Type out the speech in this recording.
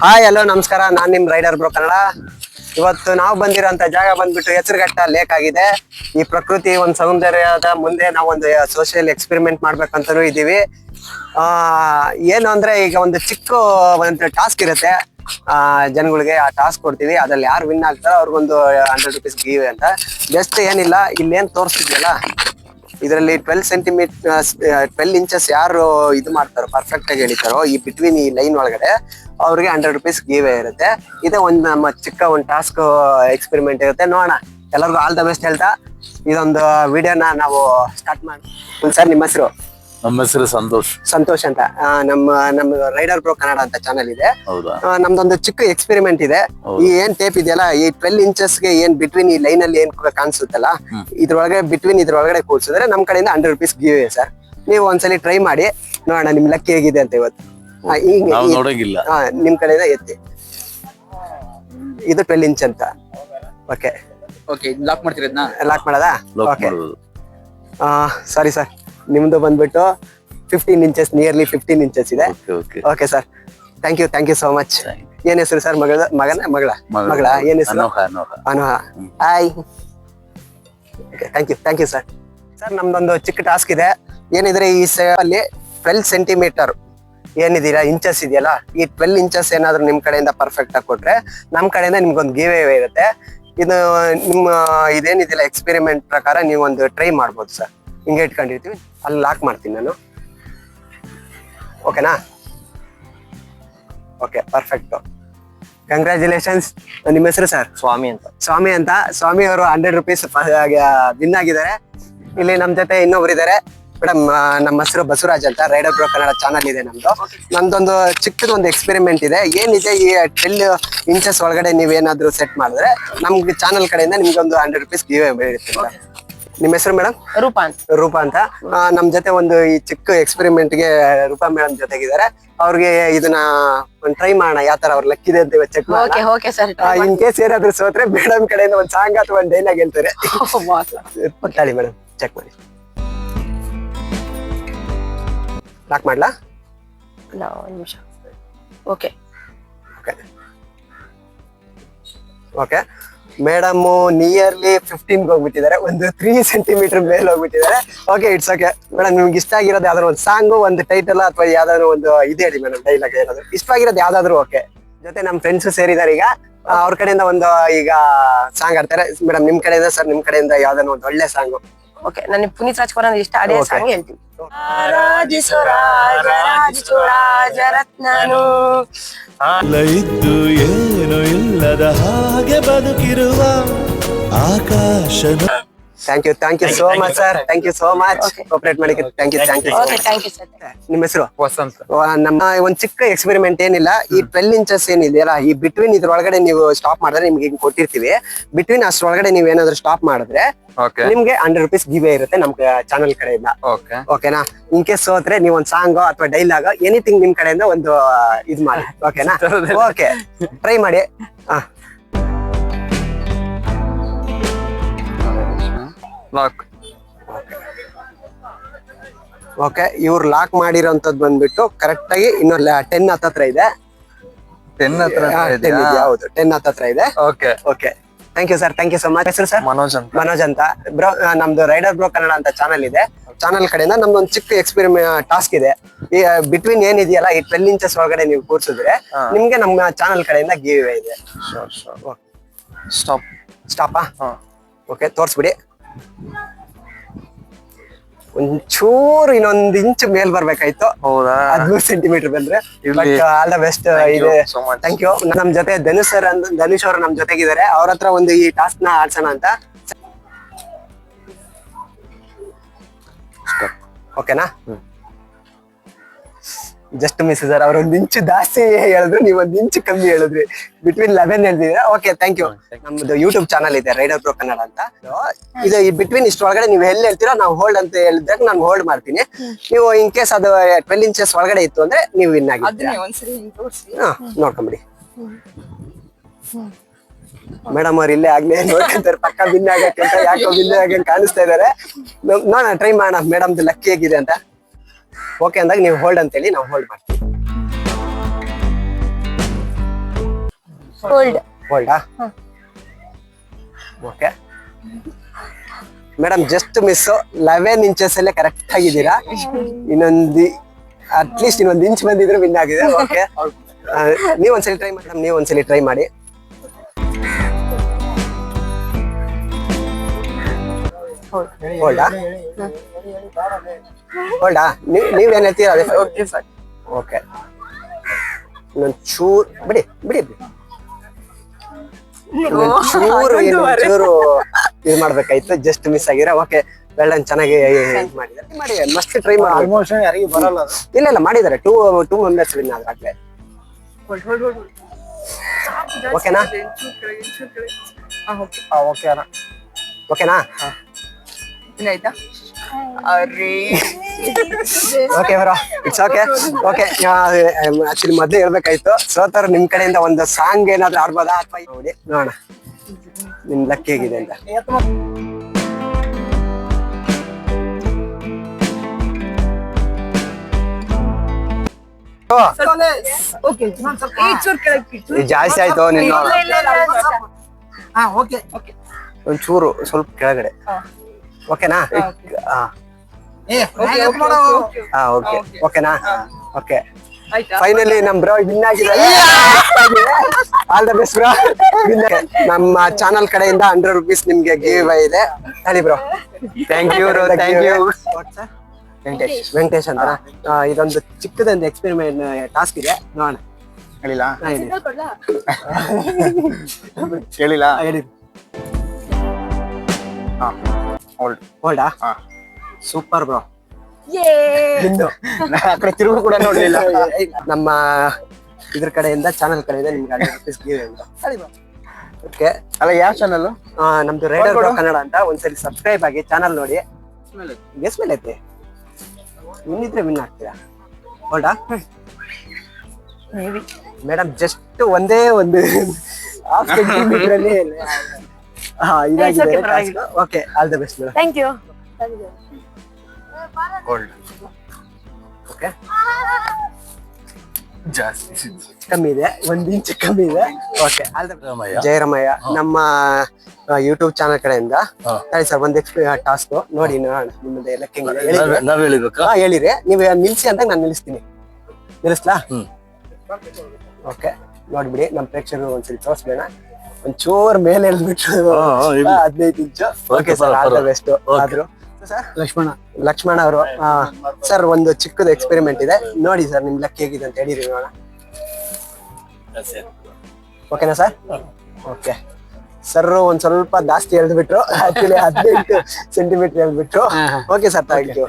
Hi hello ನಮಸ್ಕಾರ, ನಾನ್ ನಿಮ್ rider bro Kannada. ಇವತ್ತು ನಾವು ಬಂದಿರೋಂತ ಜಾಗ ಬಂದ್ಬಿಟ್ಟು ಹೆಸರುಘಟ್ಟ ಲೇಕ್ ಆಗಿದೆ. ಈ ಪ್ರಕೃತಿ ಒಂದ್ ಸೌಂದರ್ಯದ ಮುಂದೆ ನಾವೊಂದು ಸೋಷಿಯಲ್ ಎಕ್ಸ್ಪೆರಿಮೆಂಟ್ ಮಾಡ್ಬೇಕಂತನೂ ಇದೀವಿ. ಏನು ಅಂದ್ರೆ ಈಗ ಒಂದು ಚಿಕ್ಕ ಒಂದು ಟಾಸ್ಕ್ ಇರುತ್ತೆ ಜನಗಳಿಗೆ. ಆ ಟಾಸ್ಕ್ ಕೊಡ್ತೀವಿ, ಅದ್ರಲ್ಲಿ ಯಾರು ವಿನ್ ಆಗ್ತಾರೋ ಅವ್ರಿಗೊಂದು 100 ರೂಪೀಸ್ ಗಿವ್ ಅಂತ. ಜಸ್ಟ್ ಏನಿಲ್ಲ, ಇಲ್ಲೇನ್ ತೋರಿಸ್ತಿದ್ಯಲ್ಲ ಇದರಲ್ಲಿ 12 ಇಂಚಸ್ ಯಾರು ಇದು ಮಾಡ್ತಾರೋ, ಪರ್ಫೆಕ್ಟ್ ಆಗಿ ಎಳಿತಾರೋ ಈ ಬಿಟ್ವೀನ್ ಈ ಲೈನ್ ಒಳಗಡೆ, ಅವ್ರಿಗೆ 100 ರೂಪೀಸ್ ಗಿವ್ ಇರುತ್ತೆ. ಇದೇ ಒಂದು ನಮ್ಮ ಚಿಕ್ಕ ಒಂದು ಟಾಸ್ಕ್ ಎಕ್ಸ್ಪೆರಿಮೆಂಟ್ ಇರುತ್ತೆ. ನೋಡೋಣ, ಎಲ್ಲರಿಗೂ ಆಲ್ ದ ಬೆಸ್ಟ್ ಹೇಳ್ತಾ ಇದೊಂದು ವಿಡಿಯೋನ ನಾವು ಸ್ಟಾರ್ಟ್ ಮಾಡಿ. ಸರ್, ನಿಮ್ಮ ಹೆಸರು? ನಮ್ಮ ಹೆಸರು ಸಂತೋಷ್ ಅಂತ. ನಮ್ಮ ರೈಡರ್ ಬ್ರೋ ಕನ್ನಡ ಅಂತ ಚಾನಲ್ ಇದೆ. ನಮ್ದೊಂದು ಚಿಕ್ಕ ಎಕ್ಸ್ಪೆರಿಮೆಂಟ್ ಇದೆ. ಈ ಏನ್ ಟೇಪ್ ಇದೆಯಲ್ಲ, ಈ 12 ಇಂಚಸ್ಗೆ ಏನ್ ಬಿಟ್ವೀನ್ ಈ ಲೈನ್ ಅಲ್ಲಿ ಏನ್ ಕಾಣಿಸುತ್ತಲ್ಲ, ಇದ್ರೊಳಗಡೆ ಕೂರ್ಸಿದ್ರೆ ನಮ್ ಕಡೆಯಿಂದ 100 ರೂಪೀಸ್ ಗಿವ್ ಇದೆ ಸರ್. ನೀವು ಒಂದ್ಸಲಿ ಟ್ರೈ ಮಾಡಿ ನೋಡೋಣ ನಿಮ್ ಲಕ್ ಹೇಗಿದೆ ಅಂತ ಇವತ್ತು. ನಿಮ್ ಕಡೆಯಿಂದ ಎತ್ತಿ. ಇದು 12 ಇಂಚ್ ಅಂತ. ಓಕೆ, ಲಾಕ್ ಮಾಡ್ತೀರಾ? ಲಾಕ್ ಮಾಡೋದಾ? ಓಕೆ, ಸಾರಿ ಸರ್, ನಿಮ್ದು ಬಂದ್ಬಿಟ್ಟು 15 ಇಂಚಸ್, ನಿಯರ್ಲಿ 15 ಇಂಚಸ್ ಇದೆ. Okay sir, thank you so much. ಏನ್ ಹೆಸರು ಸರ್? ಮಗಳ ಏನ್ ಹೆಸರು? Anuha. Hi, thank you sir. Sir, ನಮ್ದೊಂದು ಚಿಕ್ಕ ಟಾಸ್ಕ್ ಇದೆ. ಏನಿದ್ರೆ ಈ ಅಲ್ಲಿ 12 ಸೆಂಟಿಮೀಟರ್ ಏನಿದೀರಾ ಇಂಚಸ್ ಇದೆಯಲ್ಲ, ಈ 12 ಇಂಚಸ್ ಏನಾದ್ರು ನಿಮ್ ಕಡೆಯಿಂದ ಪರ್ಫೆಕ್ಟ್ ಆಗಿ ಕೊಟ್ರೆ ನಮ್ ಕಡೆಯಿಂದ ನಿಮ್ಗೊಂದು ಗಿವ್ ಅವೇ ಇರುತ್ತೆ. ಇದು ನಿಮ್ಮ ಇದೇನಿದೆಯಲ್ಲ ಎಕ್ಸ್ಪೆರಿಮೆಂಟ್ ಪ್ರಕಾರ ನೀವು ಒಂದು ಟ್ರೈ ಮಾಡ್ಬೋದು ಸರ್. ಹಿಂಗೆ ಇಟ್ಕೊಂಡಿರ್ತೀವಿ, ಅಲ್ಲಿ ಲಾಕ್ ಮಾಡ್ತೀನಿ ನಾನು. ಓಕೆನಾ? Okay, perfect. ಕಂಗ್ರ್ಯಾಚುಲೇಷನ್ಸ್. ನಿಮ್ಮ ಹೆಸರು ಸರ್? ಸ್ವಾಮಿ ಅಂತ. ಸ್ವಾಮಿ ಅವರು 100 ರೂಪೀಸ್ ವಿನ್ ಆಗಿದ್ದಾರೆ. ಇಲ್ಲಿ ನಮ್ ಜೊತೆ ಇನ್ನೊಬ್ರು ಇದಾರೆ ಮೇಡಮ್. ನಮ್ಮ ಹೆಸರು ಬಸವರಾಜ್ ಅಂತ, ರೈಡರ್ ಬ್ರೋ ಕನ್ನಡ ಚಾನಲ್ ಇದೆ ನಮ್ದು. ನಮ್ದೊಂದು ಚಿಕ್ಕದೊಂದು ಎಕ್ಸ್ಪೆರಿಮೆಂಟ್ ಇದೆ. ಏನಿದೆ, ಈ 12 ಇಂಚಸ್ ಒಳಗಡೆ ನೀವೇನಾದ್ರೂ ಸೆಟ್ ಮಾಡಿದ್ರೆ ನಮ್ಗೆ ಚಾನಲ್ ಕಡೆಯಿಂದ ನಿಮ್ಗೆ ಒಂದು 100 ರೂಪೀಸ್ ಗಿವ್ ಇರುತ್ತೆ. ನಿಮ್ಮ ಹೆಸರು ಮೇಡಮ್? ರೂಪಾ ಅಂತ. ನಮ್ ಜೊತೆ ಒಂದು ಈ ಚಿಕ್ಕ ಎಕ್ಸ್ಪೆರಿಮೆಂಟ್ ಗೆ ರೂಪಾ ಮೇಡಮ್ ಜೊತೆಗಿದ್ದಾರೆ. ಅವ್ರಿಗೆ ಇದನ್ನ ಒಂದು ಟ್ರೈ ಮಾಡೋಣ, ಯಾವ ತರ ಅವ್ರ ಲಕ್ಕಿದೆ ಅಂತ ಚೆಕ್ ಮಾಡೋಣ. ಇನ್ ಕೇಸ್ ಏನಾದ್ರು ಸೋತ್ರೆ ಮೇಡಮ್ ಕಡೆಯಿಂದ ಒಂದು ಸಾಂಗ್ ಅಥವಾ ಒಂದು ಡೈಲಾಗ್ ಹೇಳ್ತಾರೆ. ಹೇಳಿ ಮೇಡಮ್, ಚೆಕ್ ಮಾಡಿ. ಲಾಕ್ ಮಾಡ್ಲಾ? ನಿಮಿಷ. Okay okay. ಮೇಡಮ್ ನಿಯರ್ಲಿ 15 ಹೋಗ್ಬಿಟ್ಟಿದ್ದಾರೆ, ಒಂದು 3 ಸೆಂಟಿಮೀಟರ್ ಮೇಲೆ ಹೋಗ್ಬಿಟ್ಟಿದ್ದಾರೆ. Okay, it's okay madam. ನಿಮ್ಗೆ ಇಷ್ಟ ಆಗಿರೋದು ಯಾವ್ದಾದ್ರು ಒಂದು ಸಾಂಗು, ಒಂದು ಟೈಟಲ್ ಅಥವಾ ಯಾವ್ದಾದ್ರು ಒಂದು ಇದು ಹೇಳಿ ಮೇಡಮ್, ಡೈಲಾಗ್ ಏನಾದ್ರು ಇಷ್ಟವಾಗಿರೋದು ಯಾವ್ದಾದ್ರು. ಓಕೆ, ಜೊತೆ ನಮ್ ಫ್ರೆಂಡ್ಸ್ ಸೇರಿದ್ದಾರೆ ಈಗ. ಅವ್ರ ಕಡೆಯಿಂದ ಒಂದು ಈಗ ಸಾಂಗ್ ಆಡ್ತಾರೆ ಮೇಡಮ್. ನಿಮ್ ಕಡೆಯಿಂದ ಸರ್, ನಿಮ್ ಕಡೆಯಿಂದ ಯಾವ್ದಾದ್ರು ಒಂದು ಒಳ್ಳೆ ಸಾಂಗು. ಓಕೆ, ನನಗೆ ಪುನೀತ್ ರಾಜ್ಕುಮಾರ್ ಅಂದ್ರೆ ಇಷ್ಟ, ಅದೇ ಸಾಂಗ್ ಹೇಳ್ತೀನಿ. ಇದ್ದು ಏನು ಇಲ್ಲದ ಹಾಗೆ ಬದುಕಿರುವ ಆಕಾಶ. Thank you so much sir. Thank you so much cooperate ಮಾಡಿ. Thank you sir. ನಿಮ್ಮ ಹೆಸರು? ವಸಂತ್. ನಮ್ಮ ಒಂದ್ ಚಿಕ್ಕ ಎಕ್ಸ್ಪೆರಿಮೆಂಟ್ ಏನಿಲ್ಲ, ಈ 12 ಇಂಚಸ್ ಏನಿದೆಯಲ್ಲ, ಈ ಬಿಟ್ವೀನ್ ಇದ್ರೊಳಗಡೆ ನೀವು ಸ್ಟಾಪ್ ಮಾಡಿದ್ರೆ ನಿಮ್ಗೆ ಹಿಂಗ್ ಕೊಟ್ಟಿರ್ತೀವಿ. ಬಿಟ್ವೀನ್ ಅಷ್ಟ್ರೊಳಗಡೆ ನೀವ್ ಏನಾದ್ರು ಸ್ಟಾಪ್ ಮಾಡಿದ್ರೆ ನಿಮ್ಗೆ 100 ರೂಪೀಸ್ ಗಿವ್ ಇರುತ್ತೆ ನಮ್ ಚಾನಲ್ ಕಡೆಯಿಂದ. ಓಕೆನಾ? ಇನ್ ಕೇಸ್ ಸೋತ್ರೆ ನೀವ್ ಒಂದ್ ಸಾಂಗ್ ಅಥವಾ ಡೈಲಾಗ್ ಎನಿಥಿಂಗ್ ನಿಮ್ ಕಡೆಯಿಂದ ಒಂದು ಇದ್ ಮಾಡಿ. ಓಕೆನಾ? ಓಕೆ, ಟ್ರೈ ಮಾಡಿ. ಓಕೆ, ಇವ್ರು ಲಾಕ್ ಮಾಡಿರೋಂಥದ್ದು ಬಂದ್ಬಿಟ್ಟು ಕರೆಕ್ಟ್ ಆಗಿ ಇನ್ನು 10 ಹತ್ರ ಇದೆ. 10 ಹೌದು, 10 ಹತ್ರ ಇದೆ. Okay, thank you sir. Thank you so much. ಹೆಸರು ಸರ್? ಮನೋಜ್ ಅಂತ. ಬ್ರೋ, ನಮ್ದು ರೈಡರ್ ಬ್ರೋ ಕನ್ನಡ ಅಂತ ಚಾನಲ್ ಇದೆ. ಚಾನಲ್ ಕಡೆಯಿಂದ ನಮ್ದೊಂದು ಚಿಕ್ಕ ಎಕ್ಸ್ಪೆರಿಮೆಂಟ್ ಟಾಸ್ಕ್ ಇದೆ. ಈ ಬಿಟ್ವೀನ್ ಏನಿದೆಯಲ್ಲ, ಈ 12 ಇಂಚಸ್ ಒಳಗಡೆ ನೀವು ಕೂರ್ಸಿದ್ರೆ ನಿಮ್ಗೆ ನಮ್ಮ ಚಾನಲ್ ಕಡೆಯಿಂದ ಗಿವ್ ಇದೆ. ಸ್ಟಾಪಾ? ಓಕೆ, ತೋರ್ಸ್ಬಿಡಿ. ಒಂಚೂರು ಇನ್ನೊಂದ್ ಇಂಚ್ ಮೇಲ್ ಬರ್ಬೇಕಾಯ್ತು. 13 ಸೆಂಟಿಮೀಟರ್ ಬಂದ್ರೆ. All the best. ಇದೆ, ಥ್ಯಾಂಕ್ ಯು. ನಮ್ ಜೊತೆ ಧನುಷ್ ಅವರು ನಮ್ ಜೊತೆಗಿದ್ದಾರೆ. ಅವ್ರ ಹತ್ರ ಒಂದು ಈ ಟಾಸ್ಕ್ ನ ಆಡ್ಸೋಣ ಅಂತ. ಓಕೆನಾ? Just miss sir. ಅವ್ರ ಒಂದ್ ಇಂಚು ಜಾಸ್ತಿ ಹೇಳಿದ್ರು, ನೀವ್ ಒಂದ್ ಇಂಚು ಕಮ್ಮಿ ಹೇಳಿದ್ರಿ. ಬಿಟ್ವೀನ್ 11 ಹೇಳ್ತಿದ್ದೀರಾ. Okay, thank you. ನಮ್ದು ಯೂಟ್ಯೂಬ್ ಚಾನಲ್ ಇದೆ ರೈಡರ್ ಬ್ರೋ ಕನ್ನಡ ಅಂತ. ಇದು ಈ ಬಿಟ್ವೀನ್ ಇಷ್ಟೊಳಗಡೆ ನೀವು ಎಲ್ಲಿ ಹೇಳ್ತೀರೋ ನಾವು ಹೋಲ್ಡ್ ಅಂತ ಹೇಳಿದಾಗ ನಾನು ಹೋಲ್ಡ್ ಮಾಡ್ತೀನಿ. ನೀವು ಇನ್ ಕೇಸ್ ಅದು 12 ಇಂಚಸ್ ಒಳಗಡೆ ಇತ್ತು ಅಂದ್ರೆ ನೀವು ವಿನ್ ಆಗಿದ್ದೀರಾ. ನೋಡ್ಕೊಂಬಿಡಿ ಮೇಡಮ್. ಅವ್ರು ಇಲ್ಲೇ ಆಗ್ಲೇ ನೋಡ್ಕೊಂತಾರೆ, ಪಕ್ಕ ವಿನ್ ಆಗಕ್ಕಂತ. ಯಾಕೋ ವಿನ್ ಆಗಂಗ್ ಕಾಣಿಸ್ತಾ ಇದಾರೆ. ನೋಡೋಣ, ಟ್ರೈ ಮಾಡೋಣ ಮೇಡಮ್ದು ಲಕ್ಕಿ ಹೇಗಿದೆ ಅಂತ. ಓಕೆ ಅಂದಾಗ ನೀವು ಹೋಲ್ಡ್ ಅಂತೇಳಿ ನಾವು ಹೋಲ್ಡ್ ಮಾಡ್ತೀವಿ. ಹೋಲ್ಡ್. ಹೋಲ್ಡಾ okay madam just miss 11 inches ಅಲ್ಲೇ ಕರೆಕ್ಟ್ ಆಗಿದ್ದೀರಾ. ಇನ್ನೊಂದು ಅಟ್ಲೀಸ್ಟ್ ಇನ್ನೊಂದು ಇಂಚ್ ಬಂದಿದ್ರೆ ವಿನ್ ಆಗಿದೆ. ಓಕೆ ನೀವ್ ಒಂದ್ಸಲಿ ಟ್ರೈ ಮಾಡಿ, ನೀವು ಒಂದ್ಸಲಿ ಟ್ರೈ ಮಾಡಿ. ಹೋಲ್ಡಾ ಹೋಲ್ಡಾ ನೀವೇನ್ ಹೇಳ್ತೀರಾ ಅದೇ ಓಕೆ. ಇನ್ನೊಂದ್ ಚೂರ್ ಬಿಡಿ ಬಿಡಿ ಬಿಡಿ ಚೂರು ಇದು ಮಾಡ್ಬೇಕಾಯ್ತು, ಜಸ್ಟ್ ಮಿಸ್ ಆಗಿರ. ಓಕೆ ವೆಲ್ ಡನ್, ಚೆನ್ನಾಗಿ ಮಾಡಿ ಮಸ್ಟ್ ಟ್ರೈ ಮಾಡಿ. ಆಲ್ಮೋಸ್ಟ್ ಯಾರಿಗೂ ಬರಲ್ಲ. ಇಲ್ಲ ಮಾಡಿದ್ದಾರೆ, ಟೂ ಮೆಂಬರ್ಸ್ ವಿನ್ ಆದ್ರೆ. ಓಕೆನಾ ಓಕೆ ಅಣ್ಣ. ಓಕೆನಾ ಆಯ್ತಾ? ಅರೆ okay bro, it's okay. Okay actually ಮೊದ್ಲೇ ಹೇಳ್ಬೇಕಾಯ್ತು, ಸೋತರು ನಿಮ್ ಕಡೆಯಿಂದ ಒಂದು ಸಾಂಗ್ ಏನಾದ್ರು ಆಡ್ಬೋದಾ ಅಥವಾ ನೋಡಿ ನೋಡೋಣ ನಿಮ್ ಲಕ್ ಹೇಗಿದೆ ಅಂತ. ಇದು ಜಾಸ್ತಿ ಆಯ್ತು ನಿನ್ನ. ಒಂಚೂರು ಸ್ವಲ್ಪ ಕೆಳಗಡೆ. ಓಕೆನಾ ಓಕೆ ಓಕೆನಾ ಓಕೆ. ಫೈನಲಿ ನಮ್ ಬ್ರೋ ವಿನ್ ಆಗಿದ್ದಾರೆ. All the best bro. ನಮ್ಮ ಚಾನಲ್ ಕಡೆಯಿಂದ 100 rupees ನಿಮ್ಗೆ ಗಿವ್ ಅವೇ ಇದೆ. ಹೇಳಿ bro. Thank you thank you. Venkatesh ಅಂತ. ಇದೊಂದು ಚಿಕ್ಕದೊಂದು ಎಕ್ಸ್ಪೆರಿಮೆಂಟ್ ಟಾಸ್ಕ್ ಇದೆ, ನೋಡೋಣ. ಹೇಳಿಲ್ಲ ಹೇಳಿಲ್ಲ ಹೇಳಿ. ಹೋಲ್ಡಾ ಸೂಪರ್ ಬ್ರೋ. ಆ ಕಡೆ ತಿರುಗು ಕೂಡ ನೋಡ್ಲಿಲ್ಲ. ನಮ್ಮ ಇದ್ರ ಕಡೆಯಿಂದ ಚಾನಲ್ ಕಡೆಯಿಂದ ನಿಮ್ಗೆ 100 rupees ಗಿವ್ ಅವೇ. ಓಕೆ ಅಲ್ಲ ಯಾವ ಚಾನಲ್? ನಮ್ದು ರೈಡರ್ ಬ್ರೋ ಕನ್ನಡ ಅಂತ. ಒಂದ್ಸರಿ ಸಬ್ಸ್ಕ್ರೈಬ್ ಆಗಿ ಚಾನಲ್ ನೋಡಿ. ಗೆಸ್ ಮೇಲೆ ಐತೆ, ವಿನ್ ಇದ್ರೆ ವಿನ್ ಆಗ್ತೀರಾ. ಹೋಲ್ಡಾ ಮೇಡಮ್ ಜಸ್ಟ್ ಒಂದೇ ಒಂದು ಹಾಫ್ ಸೆಂಟಿಮೀಟರ್ ಅಲ್ಲಿ ಇದಾಗಿದೆ. Okay all the best madam. Thank you. Gold okay ಜಾಸ್ತಿ ಕಮ್ಮಿ ಇದೆ, 1 ಇಂಚ್ ಕಮ್ಮಿ ಇದೆ. Okay all the Ramaiah. Jayaramaiah ನಮ್ಮ ಯೂಟ್ಯೂಬ್ ಚಾನಲ್ ಕಡೆಯಿಂದ ಹೇಳಿ ಸರ್ ಒಂದು ಟಾಸ್ಕ್ ನೋಡಿ ನಿಮ್ಮದು ಎಲ್ಲ ನಾವ್ ಹೇಳಿಬೇಕಾ? ಹೇಳಿರಿ. ನೀವು ನಿಲ್ಸಿ ಅಂತ ನಾನು ನಿಲ್ಲಿಸ್ತೀನಿ. ನಿಲ್ಲಿಸ್ಲಾ? ಓಕೆ ನೋಡ್ಬಿಡಿ, ನಮ್ಮ ಪ್ರೇಕ್ಷಕರು ಒಂದ್ಸರಿ ತೋರಿಸ್ಬೇಡ. ಒಂಚೂರ್ ಮೇಲೆ ಎಳ್ಬಿಟ್ರು 15 ಇಂಚು. Okay sir all the best. ಆದ್ರು ಲಕ್ಷ್ಮಣ ಅವರು ಸರ್ ಒಂದು ಚಿಕ್ಕದು ಎಕ್ಸ್ಪೆರಿಮೆಂಟ್ ಇದೆ ನೋಡಿ ಸರ್, ನಿಮ್ ಲಕ್ ಹೇಗಿದೆ ಅಂತ ಹೇಳಿರಿ ನೋಡೋಣ. ಓಕೆನಾ ಸರ್? ಓಕೆ ಸರ್ ಒಂದ್ ಸ್ವಲ್ಪ ಜಾಸ್ತಿ ಎಳ್ದ್ಬಿಟ್ರು, ಆಕ್ಚುಲಿ 15 ಸೆಂಟಿಮೀಟರ್ ಎಳ್ದ್ಬಿಟ್ರು. Okay sir thank you.